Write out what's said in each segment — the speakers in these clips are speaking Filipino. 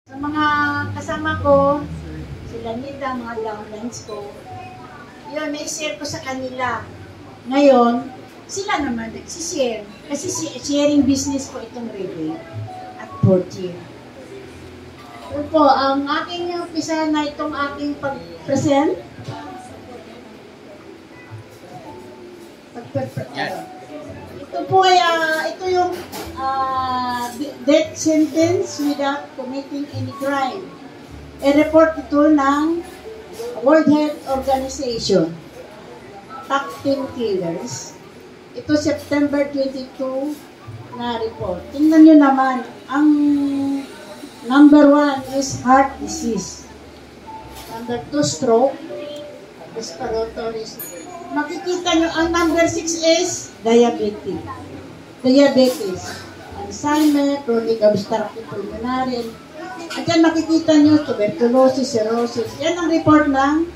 Sa mga kasama ko, sila Nita, mga downlines ko, yun, na-share ko sa kanila. Ngayon, sila naman nagsishare. Kasi sharing business ko itong Rebel at 4G. Yun po, ang aking umpisa na itong aking pag-present. Ito po ay, ito yung death sentence without committing any crime. A report ito ng World Health Organization. Top 10 killers. Ito September 22 na report. Tingnan nyo naman, ang number 1 is heart disease. Number 2, stroke. Respiratory. Makikita nyo, ang number 6 is diabetes. Alzheimer, chronic obstructive pulmonary. At yan makikita nyo, tuberculosis, cirrhosis. Yan ang report ng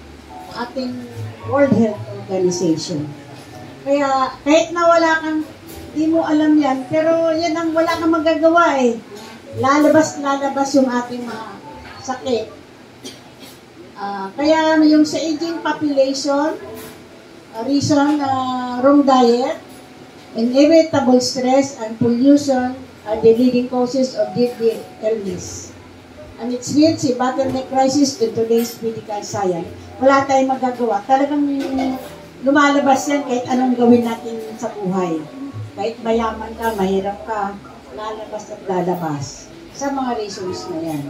ating World Health Organization. Kaya, kahit na wala kang, di mo alam yan, pero yan ang wala kang magagawa eh. Lalabas yung ating mga sakit. Kaya yung sa aging population, reason, wrong diet, inevitable stress and pollution are the leading causes of deadly illness. And it's real, si bottleneck crisis in today's medical science. Wala tayong magagawa. Talagang lumalabas yan kahit anong gawin natin sa buhay. Kahit mayaman ka, mahirap ka, lalabas at lalabas. Sa mga reasons na yan.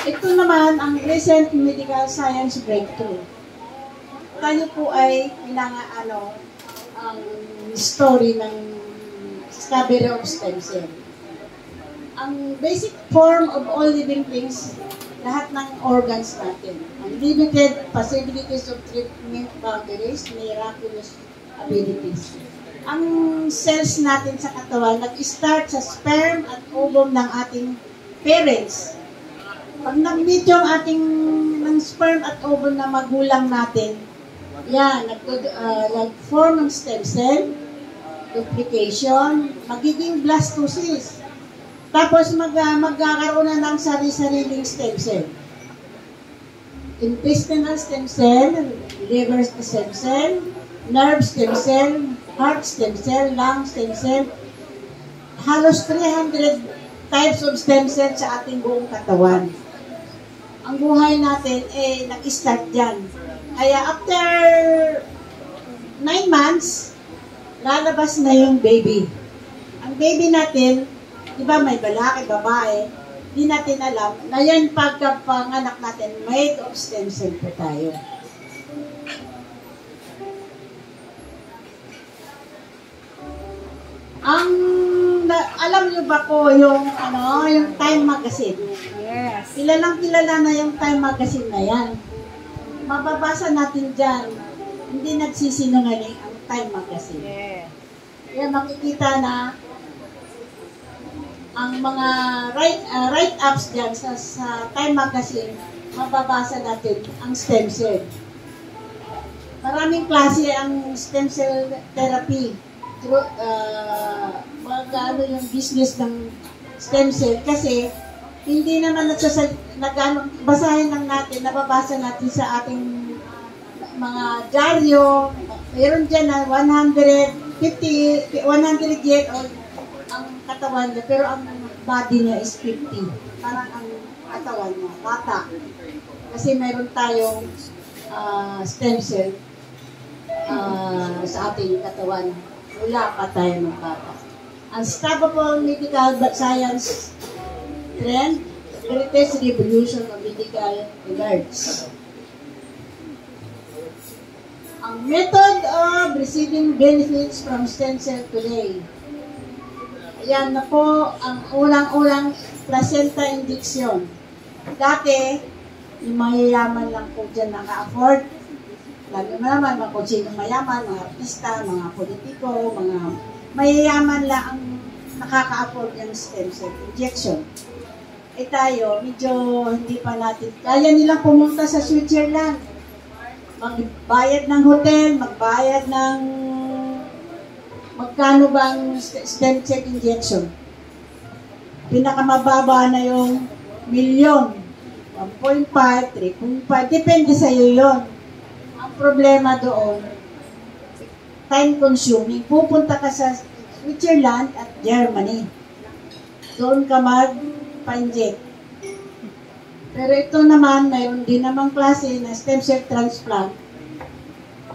Ito naman ang recent medical science breakthrough. Tayo po ay ang story ng discovery of stem cell. Ang basic form of all living things, lahat ng organs natin. Unlimited possibilities of treatment boundaries, miraculous abilities. Ang cells natin sa katawan, nag-start sa sperm at ovum ng ating parents. Pag nag-meet yung ating ng sperm at ovum na magulang natin, yan, nag-form ng stem cell, duplication, magiging blastocyst. Tapos magkakaroon na ng sari-sariling stem cell. Intestinal stem cell, liver stem cell, nerve stem cell, heart stem cell, lung stem cell. Halos 300 types of stem cell sa ating buong katawan. Ang buhay natin, nag-start dyan. Kaya after 9 months, lalabas na yung baby. Ang baby natin, di ba may lalaki, babae, di natin alam na yan pagkapanganak natin, made of stem cell po tayo. Alam niyo ba po yung Time Magazine? Yes. Kilala na yung Time Magazine na yan. Mababasa natin dyan, hindi nagsisinungaling ang Time Magazine. Yeah. Kaya makikita na ang mga write-ups dyan sa Time Magazine, mababasa natin ang stem cell. Maraming klase ang stem cell therapy. Yung business ng stem cell kasi hindi naman basahin lang natin, nababasa natin sa ating mga dyaryo. Mayroon dyan na 100 years old ang katawan niya, pero ang body niya is 50. Parang ang katawan niya, bata. Kasi mayroon tayong stem cell sa ating katawan. Wala pa tayo ng bata. Unstoppable medical science trend, greatest revolution of medical regards. Ang method of receiving benefits from stem cell today. Ayan na po ang ulang-ulang placenta injection. Dati, yung mayayaman lang po dyan naka-afford. Lalo naman, mga kung sinong mayaman, mga artista, mga politiko, mga mayayaman lang ang nakaka-afford ng stem cell injection. Tayo, medyo hindi pa natin, kaya nilang pumunta sa Switzerland. Magbayad ng hotel, magbayad ng magkano bang stem cell injection. Pinakamababa na yung milyon. 1.5, 3.5, depende sa iyo yon. Ang problema doon, time consuming. Pupunta ka sa Switzerland at Germany. Doon ka mag-pa-inject. Pero ito naman, mayroon din namang klase na stem cell transplant.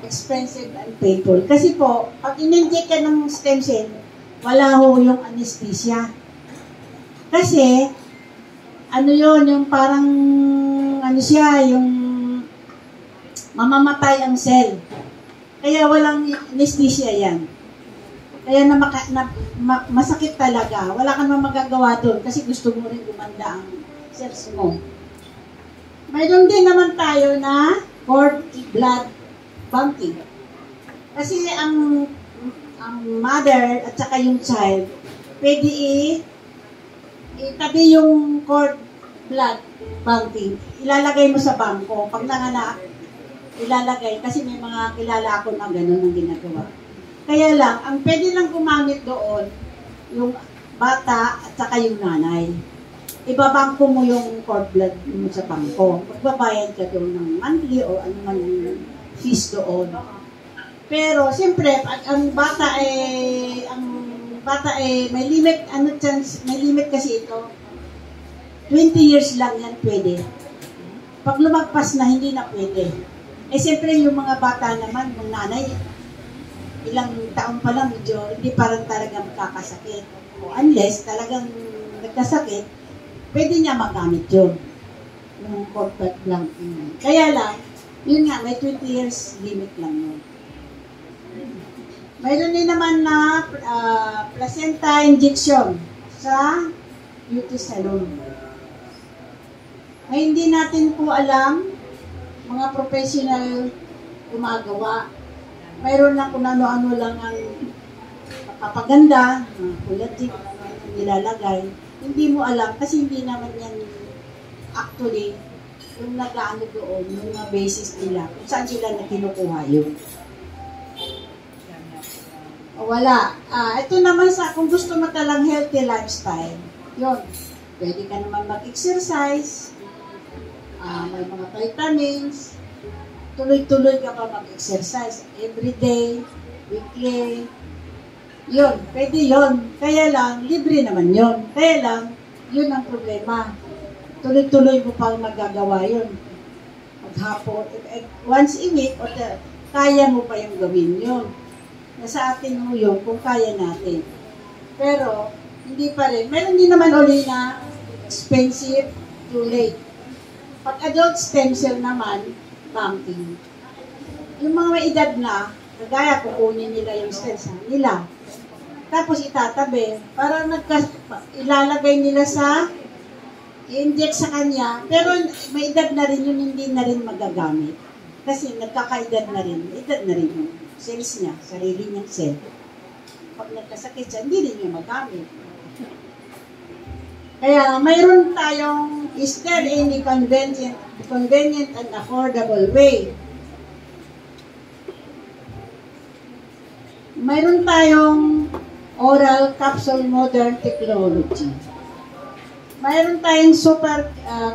Expensive and painful. Kasi po, pag in-inject ka ng stem cell, wala ho yung anesthesia. Kasi, ano yon yung parang, ano siya, yung mamamatay ang cell. Kaya walang anesthesia yan. Kaya masakit talaga. Wala kang magagawa doon kasi gusto mo rin gumanda ang cells mo. Mayroon din naman tayo na cord blood banking. Kasi ang mother at saka yung child, pwede itabi yung cord blood banking. Ilalagay mo sa bangko. Pag nanganak, ilalagay. Kasi may mga kilala ako na gano'n ang ginagawa. Kaya lang, ang pwede lang gumamit doon, yung bata at saka yung nanay. Ibabangko mo yung cord blood mo sa bangko. Magbabayad ka doon ng monthly o ano man yung fees doon. Pero, siyempre, ang bata may limit, may limit kasi ito. 20 years lang yan pwede. Pag lumagpas na, hindi na pwede. Eh, siyempre, yung mga bata naman, yung nanay, ilang taon pa lang, medyo, hindi parang talagang kakasakit. O unless talagang nagkasakit, pwede niya magamit yun. Yung corporate lang. Kaya lang, yun nga, may 20 years limit lang yun. Mayroon din naman na placenta injection sa beauty salon. Ay, hindi natin po alam, mga professional gumagawa. Mayroon lang kung ano-ano lang ang papaganda, collagen, nilalagay. Hindi mo alam kasi hindi naman yan actually yung nag-ano doon, yung mga basis nila, kung saan sila na kinukuha yun. Wala. Ito naman kung gusto mo talang healthy lifestyle, yun. Pwede ka naman mag-exercise, may mga vitamins, tuloy-tuloy ka pa mag-exercise everyday, weekly. Yun, pwede yun. Kaya lang, libre naman yun. Kaya lang, yun ang problema. Tuloy-tuloy mo pang magagawa yun. Maghapon, once a week, kaya mo pa yung gawin yun. Nasa atin mo yun kung kaya natin. Pero, hindi pa rin. Meron din naman uli na expensive, too late. Pag adult stem cell naman, banking. Yung mga may edad na, kagaya kukunin nila yung stem cell nila. Tapos itatabi, para ilalagay nila i-inject sa kanya, pero may edad na rin yun, hindi na rin magagamit. Kasi nagkakaedad na rin, edad na rin yung cells niya, sarili niyang cell. Pag nagkasakit siya, hindi rin niya magamit. Kaya mayroon tayong, is there any convenient and affordable way? Mayroon tayong oral capsule modern technology. Mayroon tayong super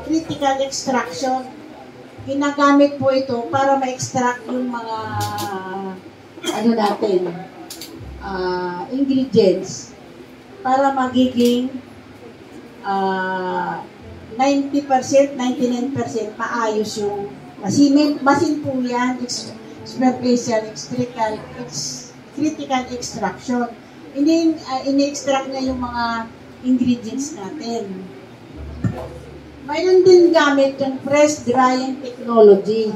critical extraction. Ginagamit po ito para ma-extract yung mga ingredients para magiging 90%, 99% maayos yung masin po yan, superficial, critical extraction. Ini-extract niya yung mga ingredients natin. Mayroon din gamit yung press drying technology.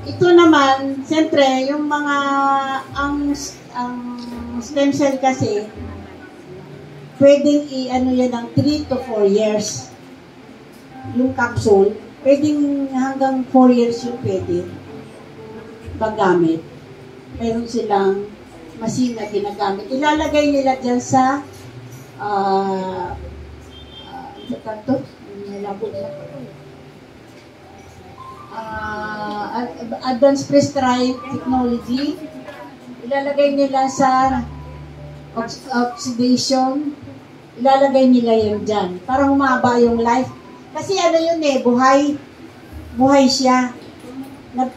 Ito naman, siyempre, yung mga, ang stem cell kasi, pwedeng yan ng 3 to 4 years. Yung capsule, pwedeng hanggang 4 years yung pwede magamit. Meron silang machine na ginagamit. Ilalagay nila dyan sa advanced press drying technology. Ilalagay nila sa oxidation ilalagay nila yun dyan para humaba yung life. Kasi ano yun eh, buhay siya.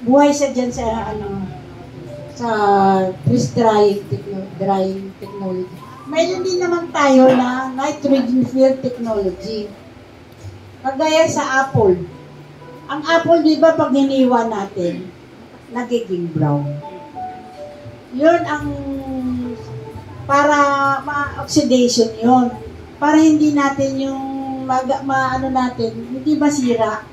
Buhay siya dyan sa sa freeze drying technology. Mayroon din naman tayo na nitrogen field technology. Kagaya sa apple. Ang apple, di ba, pag hiniwa natin, nagiging brown. Yun ang para ma-oxidation yun. Para hindi natin yung hindi masira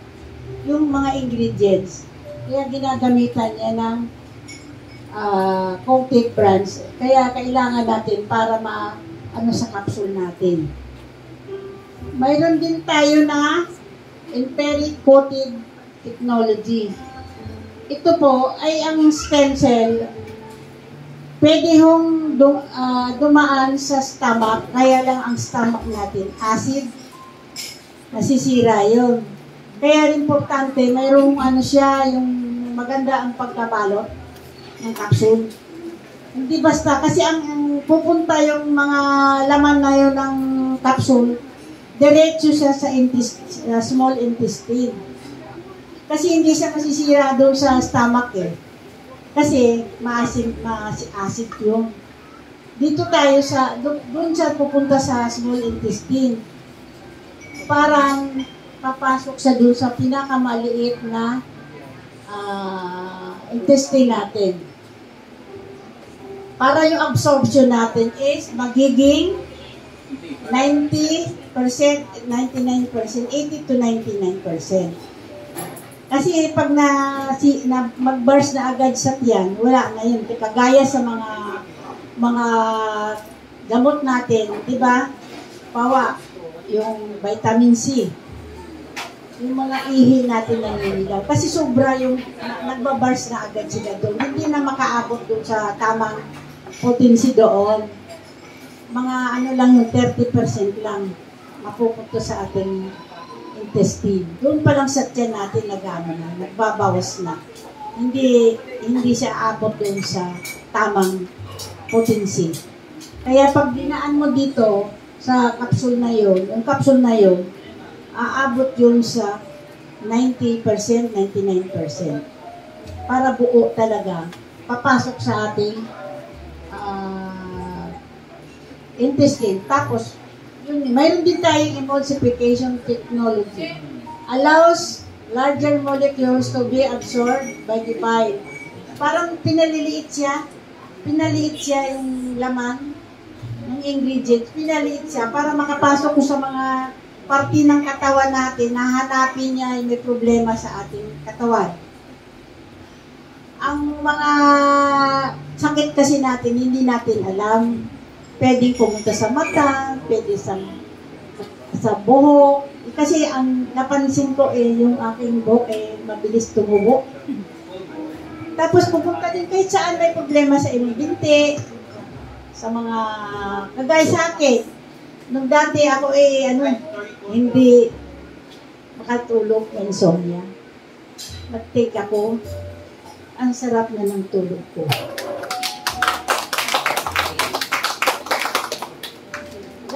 yung mga ingredients. Kaya ginagamitan niya ng coated brands. Kaya kailangan natin para sa capsule natin. Mayroon din tayo na enteric coated technology. Ito po ay ang stem cell. Pwede hong dumaan sa stomach, kaya lang ang stomach natin acid, nasisira yun. Kaya importante, mayroong yung maganda ang pagkabalot ng capsule. Hindi basta, kasi ang pupunta yung mga laman na yun ng capsule, diretso siya sa small intestine. Kasi hindi siya masisira doon sa stomach eh. Kasi acid yung. Dito tayo doon siya pupunta sa small intestine. Parang papasok siya doon sa pinakamaliit na intestine natin. Para yung absorption natin is magiging 90%, 99%, 80 to 99%. Kasi pag mag-burst na agad sa tiyan, wala na yun. Kagaya sa mga gamot natin, di ba? Pawa, yung vitamin C. Yung mga ihi natin naninilaw. Kasi sobra yung nagbaburst na agad sila doon. Hindi na makaabot doon sa tamang potency doon. Mga lang yung 30% lang mapupunto sa ating intestine. Doon pa lang sa tiyan natin nagbabawas na. Hindi siya abot doon sa tamang potency. Kaya pag dinaan mo dito sa capsule na yun, yung capsule na yun, aabot yun sa 90%, 99%. Para buo talaga, papasok sa ating intestine. Tapos, mayroon din tayong emulsification technology. Allows larger molecules to be absorbed by the bile. Parang pinaliliit siya yung laman ng ingredients, pinaliit siya para makapasok ko sa mga parte ng katawan natin na hanapin niya yung may problema sa ating katawan. Ang mga sakit kasi natin, hindi natin alam. Pwedeng pumunta sa mata, pwede sa buhok. Kasi ang napansin ko yung aking buhok mabilis tumubo. Tapos pupunta din kahit saan may problema sa inyong binti, sa mga kagaya sa akin. Nung dati ako hindi makatulog, insomnia. Nag-take ako, ang sarap na ng tulog ko.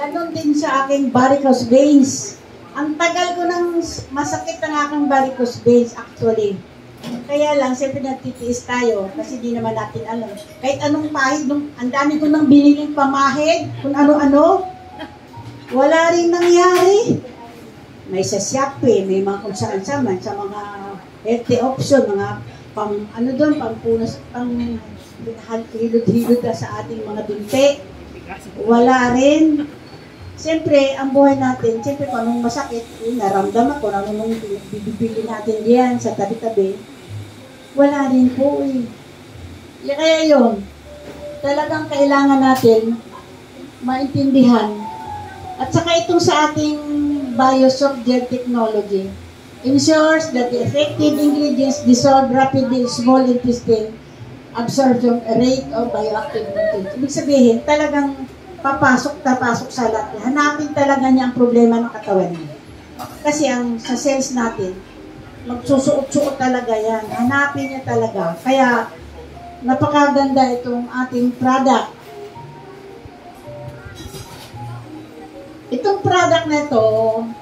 Ganon din sa aking varicose veins. Ang tagal ko nang masakit ang aking varicose veins actually. Kaya lang, siyempre nagtitiis tayo kasi di naman natin alam. Kahit anong pahid, ang dami ko nang biniling pamahid, kung ano-ano, wala rin nangyari. May sa Shopee, may mga kung saan-saan, sa mga healthy option, mga pampunas, hilod-hilod sa ating mga binti. Wala rin. Siyempre, ang buhay natin, siyempre kung anong masakit, naramdaman ko, anong bibili natin diyan sa tabi-tabi, wala rin po Kaya yun, talagang kailangan natin maintindihan. At saka itong sa ating biosoftgel technology, ensures that the effective ingredients dissolve rapidly in small intestine absorption rate of bioactive nutrients. Ibig sabihin, talagang papasok sa lahat. Hanapin talaga niya ang problema ng katawan niya. Kasi sa cells natin, magsusuot-suot talaga yan. Hanapin niya talaga. Kaya, napakaganda itong ating product. Itong product na to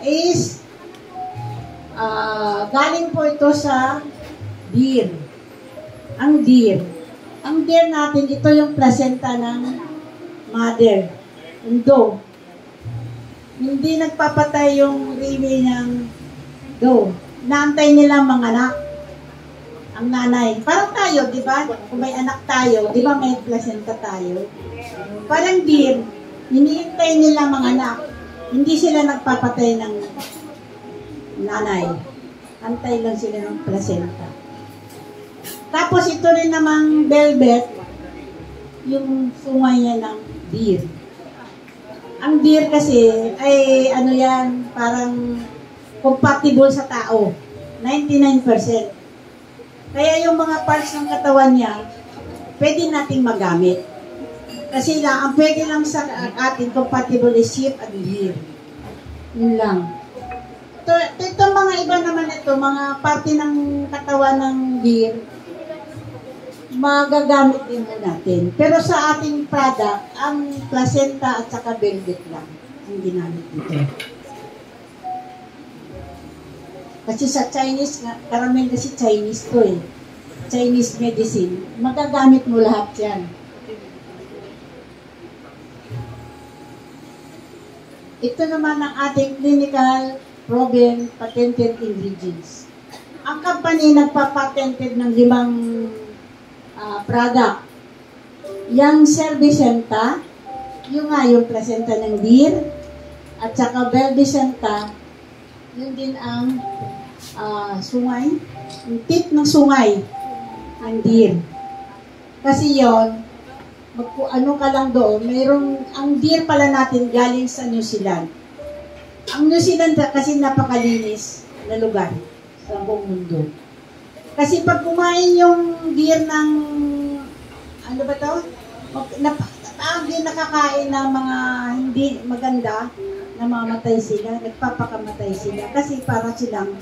is galing po ito sa deer. Ang deer. Ang deer natin, ito yung placenta ng mother. Yung doe. Hindi nagpapatay yung rimi ng doe. Naantay nila mga anak. Ang nanay. Parang tayo, di ba? Kung may anak tayo, di ba may placenta tayo? Parang deer, hinihintay nila mga anak. Hindi sila nagpapatay ng nanay. Antay lang sila ng placenta. Tapos ito rin namang velvet, yung sungay niya ng deer. Ang deer kasi ay ano yan, parang compatible sa tao. 99%. Kaya yung mga parts ng katawan niya, pwede nating magamit. Kasi ang pwede lang sa atin compatible is sheep at deer. Yun lang. Ito mga iba naman ito, mga parte ng katawan ng deer, magagamit din mo natin. Pero sa ating product, ang placenta at saka velvet lang ang ginamit dito. Kasi sa Chinese, karamihan kasi Chinese to eh. Chinese medicine, magagamit mo lahat yan. Ito naman ang ating clinical proven patented ingredients. Ang company nagpapatented ng 5 product. Yung Cervicenta, yung placenta ng deer, at saka Velvicenta, yun din ang sungay, yung tip ng sungay, ang deer. Kasi yon ano ka lang doon, ang deer pala natin galing sa New Zealand. Ang New Zealand kasi napakalinis na lugar sa buong mundo. Kasi pag kumain yung deer ng, ano ba to? Hindi nakakain ng mga hindi maganda, namamatay sila, nagpapakamatay sila. Kasi para silang,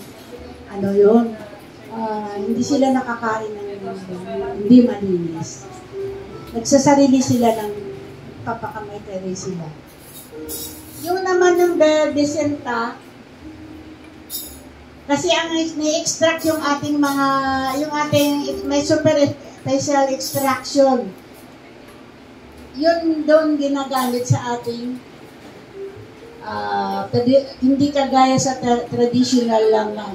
hindi sila nakakain ng hindi malinis. Nagsasarili sila ng papakamatay rin sila. Yung naman ng Velvicenta, kasi ang ni-extract yung ating may super special extraction. Yun doon ginagamit sa ating hindi kagaya sa traditional lang na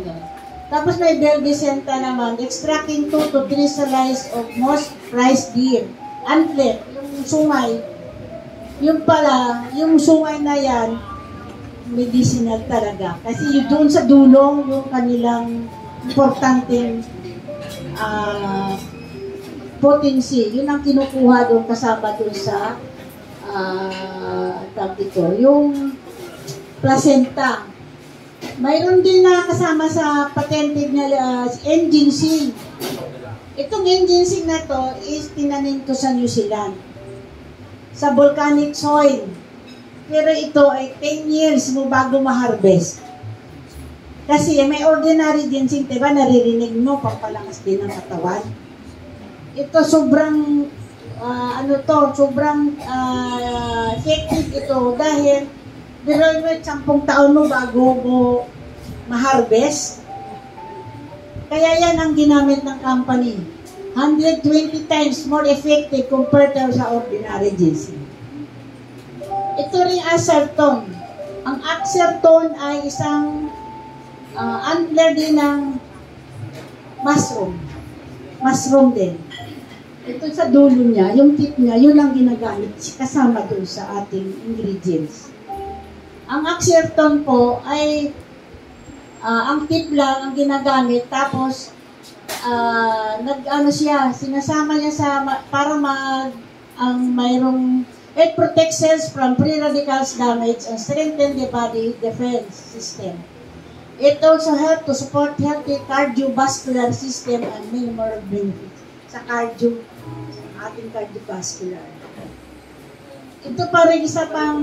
Tapos may Velvicenta naman, extracting 2 to 3 slices of most prized deer. Antlet, yung sungay. Yung pala, yung sungay na yan, medicinal talaga. Kasi yung doon sa dulong, yung kanilang importanteng potency, yun ang kinukuha doon kasama doon sa yung placenta. Mayroon din na kasama sa patented na N-ginseng. Itong N-ginseng na to is tinanim to sa New Zealand. Sa volcanic soil. Pero ito ay 10 years mo bago ma-harvest. Kasi may ordinary ginseng, diba, naririnig mo, pampalakas din ang katawan. Ito sobrang, sobrang effective ito dahil pero may 10 taon mo bago mo ma-harvest. Kaya yan ang ginamit ng company. 120 times more effective compared to sa ordinary ginseng. Ito rin Acertone. Ang Acertone ay isang antler din ng mushroom. Mushroom din. Ito sa dulo niya, yung tip niya, yun ang ginagamit kasama doon sa ating ingredients. Ang Acertone po ay ang tip lang ang ginagamit, tapos sinasama niya sa para mayroong it protects cells from free radicals damage and strengthen the body defense system. It also helps to support healthy cardiovascular system and many more benefits sa ating cardiovascular. Ito pa rin isa pang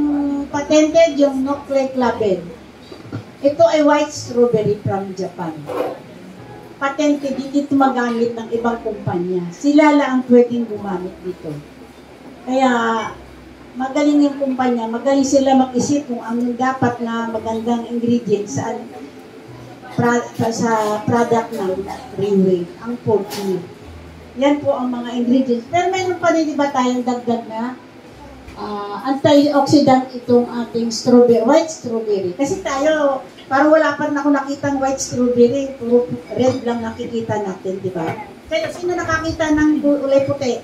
patented, yung Nucleoclaven. Ito ay white strawberry from Japan. Patented, hindi ito magamit ng ibang kumpanya. Sila lang ang pwedeng gumamit dito. Kaya, magaling yung kumpanya, magaling sila mag-isip kung ano dapat na magandang ingredients sa product ng Railway, ang porky. Yan po ang mga ingredients. Pero mayroon pa rin diba tayong dagdag na antioxidant itong ating strawberry, white strawberry. Kasi tayo, parang wala pa rin ako nakitang white strawberry, puro red lang nakikita natin, di ba? Kaya sino nakakita ng ulay puti?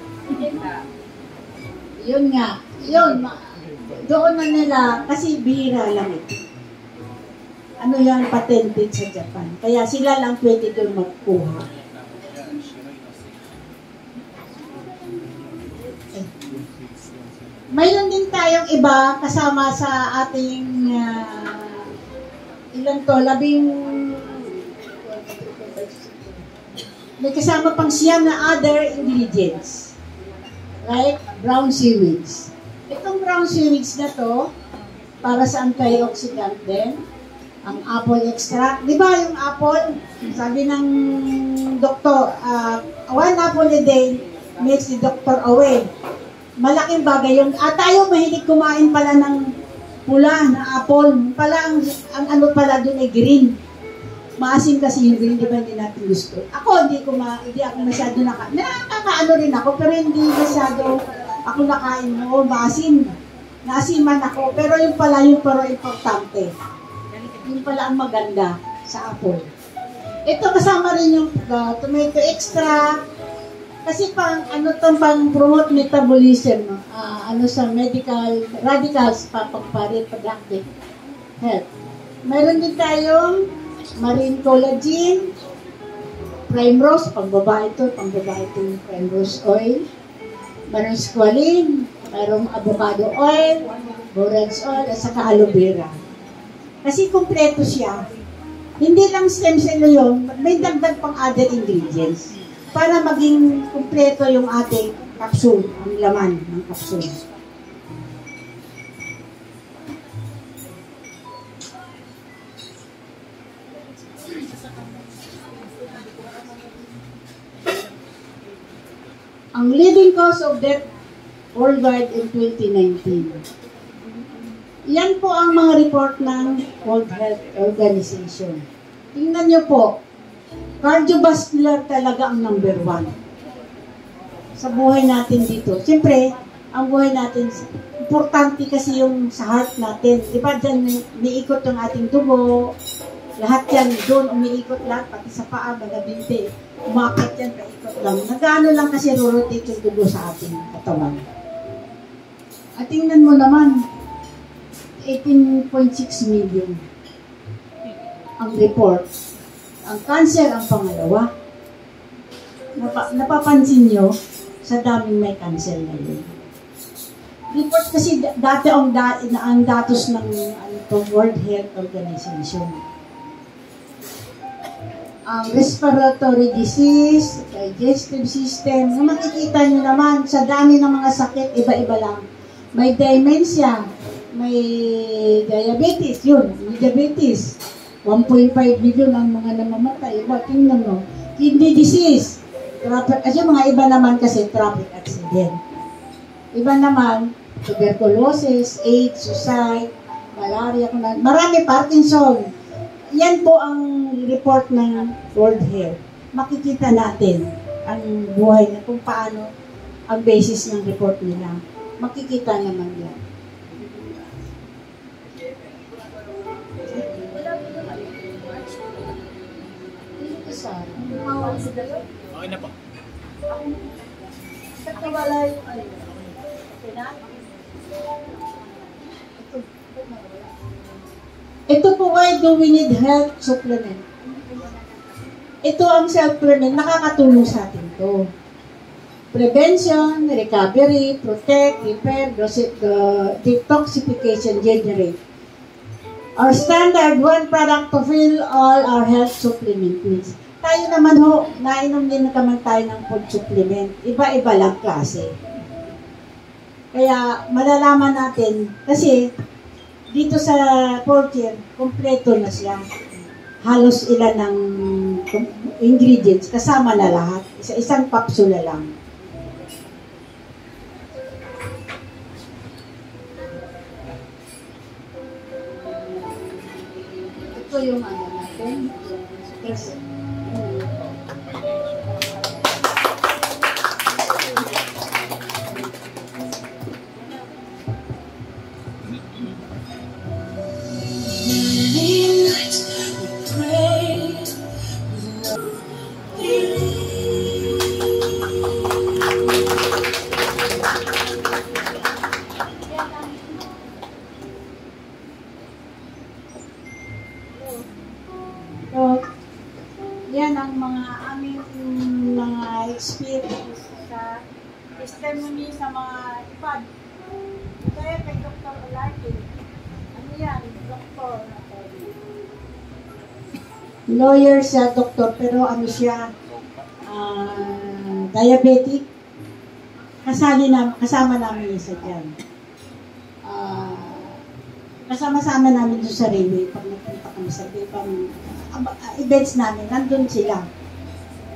Yun nga. Yun. Doon na nila, kasi bihira lang ito. Ano yan, patented sa Japan. Kaya sila lang pwede doon magkuha. Mayroon din tayong iba kasama sa ating ilan to, may kasama pang siyam na other ingredients. Right? Brown seaweeds. Itong brown seaweeds na to, para sa antioxidant din, ang apple extract. Di ba yung apple, sabi ng doktor, 1 apple a day makes the doctor away. Malaking bagay yung, tayo mahilig kumain pala ng pula na apple. Pala, ang ano pala dun ay green. Maasim kasi yung green, di ba hindi natin gusto. Ako, hindi ako masyado nakakaano rin ako, pero hindi masyado ako nakain mo, maasim. Naasiman ako, pero yung pala yung pero importante. Yung pala ang maganda sa apple. Ito kasama rin yung tomato extract. Kasi pang promote metabolism, sa medical radicals reproductive health. Mayroon din tayong marine collagen, primrose, pangbabae yung primrose oil, mayroong squalene, mayroong avocado oil, borage oil, at saka aloe vera. Kasi kumpleto siya. Hindi lang stem cell yun, may dagdag pang other ingredients para maging kumpleto yung ating capsule, ang laman ng capsule. Ang leading cause of death worldwide in 2019. Yan po ang mga report ng World Health Organization. Tingnan nyo po, cardiovascular talaga ang number 1 sa buhay natin dito. Siyempre, ang buhay natin, importante kasi yung sa heart natin. Diba dyan umiikot yung ating dugo, lahat yan doon umiikot lahat, pati sa paa, mga binti. Umakit yan, paikot lang. Nagano lang kasi rotate yung dugo sa ating katawan. At tingnan mo naman, 18.6 million ang report. Ang cancer ang pangalawa. Napapansin nyo, sa daming may cancer ngayon. Report kasi dati ang datos ng World Health Organization. Ang respiratory disease, digestive system, na makikita nyo naman, sa dami ng mga sakit, iba-iba lang. May dementia, may diabetes, may diabetes. 1.5 million ang mga namamatay. Tingnan mo. Kidney disease. Kasi mga iba naman kasi traffic accident. Iba naman, tuberculosis, AIDS, suicide, malaria, marami, Parkinson. Yan po ang report ng World Health. Makikita natin ang buhay na kung paano ang basis ng report nila. Makikita naman yan. Okay na po. Wala yung ano. Okay na? Ito po, why do we need health supplement? Ito ang supplement, nakakatulong sa atin to. Prevention, recovery, protect, repair, detoxification, generate. Our standard one product to fill all our health supplement needs. Tayo naman ho, nainom din naman tayo ng food supplement. Iba-iba lang klase. Kaya malalaman natin, kasi dito sa portier, kompleto na siya. Halos ilan ng ingredients, kasama na lahat. Isang kapsula lang. ko yung ano natin. Kasi, so, yan ang mga aming mga experience sa testimony sa mga ipad. Kaya kay Dr. Olarkin, ano yan, doktor. Lawyer siya, doktor, pero ano siya, diabetic. Kasama namin isa dyan. Kasama-sama namin doon sa railway pag nagpunta kami sa ibang events namin, nandun sila.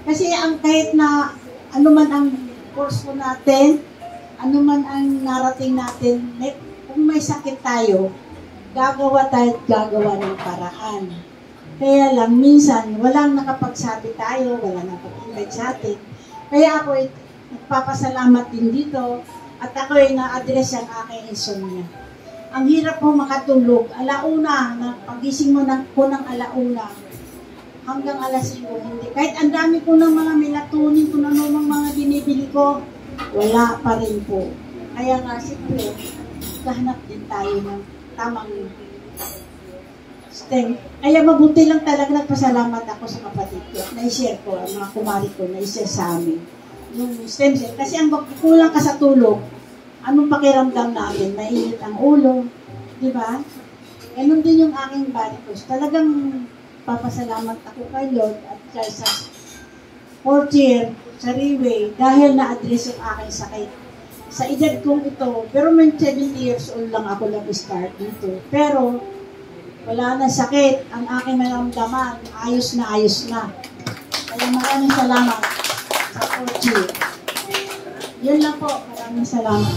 Kasi kahit na ano man ang course ko natin, ano man ang narating natin, kung may sakit tayo, gagawa ng paraan. Kaya lang, minsan, walang nakapagsabi tayo, walang nakapag-invite sa atin. Kaya ako nagpapasalamat din dito at ako ay na-address ang aking insomnia. Ang hirap mo makatulog, alauna, pagising mo ng alauna, hanggang alas 5, hindi. Kahit ang dami ko ng mga melatonin, kung ano ng mga binibili ko, wala pa rin po. Kaya nga, siyempre, kahanap din tayo ng tamang strength. Kaya mabuti lang talaga nagpasalamat ako sa kapatid ko. Na-share ko, ang mga kumari ko, na-share sa amin. Yung stem cell. Kasi ang kulang ka sa tulog, anong pakiramdam natin? Mainit ang ulo, di ba? Ganun din yung aking body ko. Talagang papasalamat ako kay Lord at kay sa 4th year sa Railway dahil na-address yung aking sakit. Sa edad kong ito, pero may 70 years old lang ako nag-start dito. Pero wala na sakit. Ang aking maramdaman, ayos na ayos na. Kaya maraming salamat sa 4th year. Yun lang po. Maraming salamat.